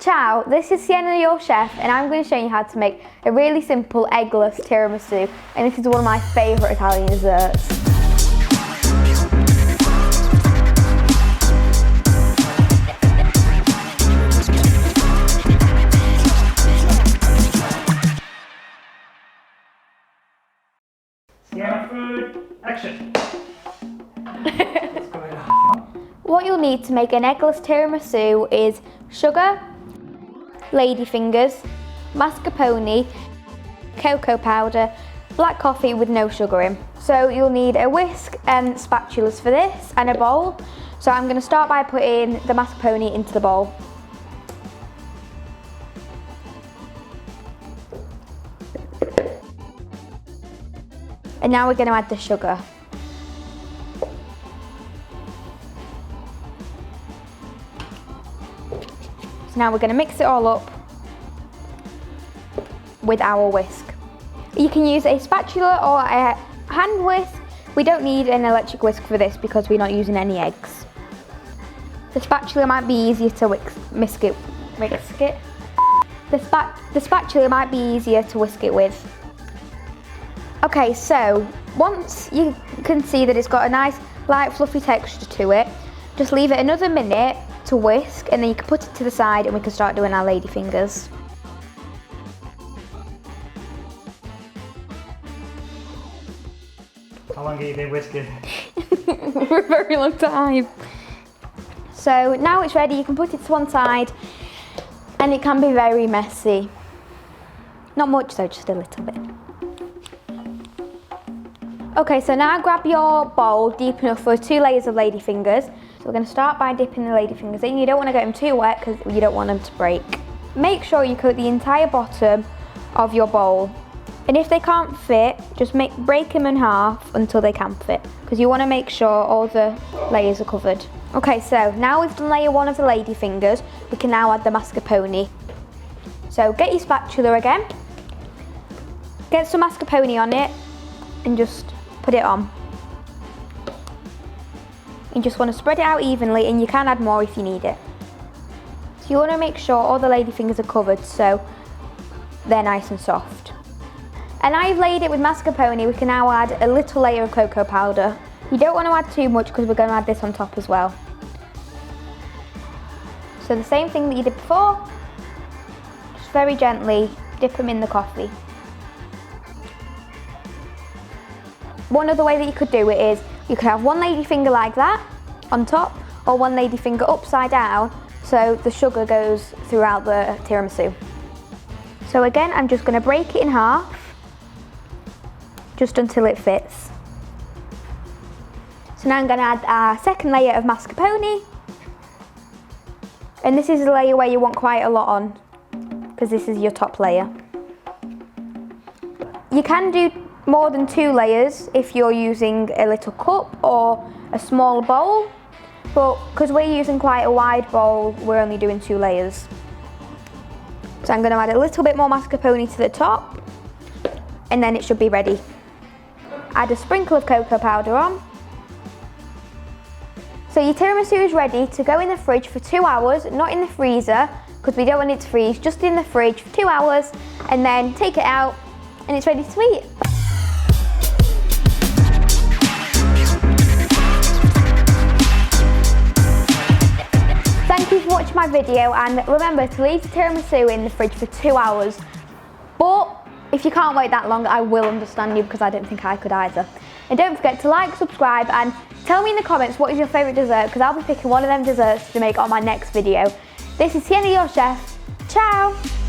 Ciao, this is Sienna, your chef, and I'm going to show you how to make a really simple eggless tiramisu, and this is one of my favourite Italian desserts. Sienna food, action! What's going on? What you'll need to make an eggless tiramisu is sugar, ladyfingers, mascarpone, cocoa powder, black coffee with no sugar in. So you'll need a whisk and spatulas for this and a bowl. So I'm going to start by putting the mascarpone into the bowl. And now we're going to add the sugar. So now we're going to mix it all up with our whisk. You can use a spatula or a hand whisk. We don't need an electric whisk for this because we're not using any eggs. The spatula might be easier to whisk it. The spatula might be easier to whisk it with. Okay, so once you can see that it's got a nice light fluffy texture to it, just leave it another minute to whisk, and then you can put it to the side and we can start doing our ladyfingers. How long have you been whisking? For a very long time. So now it's ready, you can put it to one side, and it can be very messy. Not much though, just a little bit. Okay, so now grab your bowl deep enough for 2 layers of ladyfingers. So we're going to start by dipping the ladyfingers in. You don't want to get them too wet because you don't want them to break. Make sure you coat the entire bottom of your bowl. And if they can't fit, just break them in half until they can fit, because you want to make sure all the layers are covered. Okay, so now we've done layer 1 of the ladyfingers, we can now add the mascarpone. So get your spatula again, get some mascarpone on it, and just put it on. You just want to spread it out evenly, and you can add more if you need it. So you want to make sure all the ladyfingers are covered so they're nice and soft. And now you've laid it with mascarpone, we can now add a little layer of cocoa powder. You don't want to add too much because we're going to add this on top as well. So the same thing that you did before, just very gently dip them in the coffee. One other way that you could do it is, you could have one ladyfinger like that on top, or one ladyfinger upside down, so the sugar goes throughout the tiramisu. So again, I'm just going to break it in half, just until it fits. So now I'm going to add our second layer of mascarpone, and this is a layer where you want quite a lot on, because this is your top layer. You can do more than 2 layers if you're using a little cup or a small bowl, but because we're using quite a wide bowl, we're only doing 2 layers. So I'm going to add a little bit more mascarpone to the top, and then it should be ready. Add a sprinkle of cocoa powder on. So your tiramisu is ready to go in the fridge for 2 hours, not in the freezer, because we don't want it to freeze, just in the fridge for 2 hours, and then take it out and it's ready to eat. Thank you for watching my video, and remember to leave the tiramisu in the fridge for 2 hours. But if you can't wait that long, I will understand you, because I don't think I could either. And don't forget to like, subscribe, and tell me in the comments what is your favourite dessert, because I'll be picking one of them desserts to make on my next video. This is Sienna, your chef. Ciao!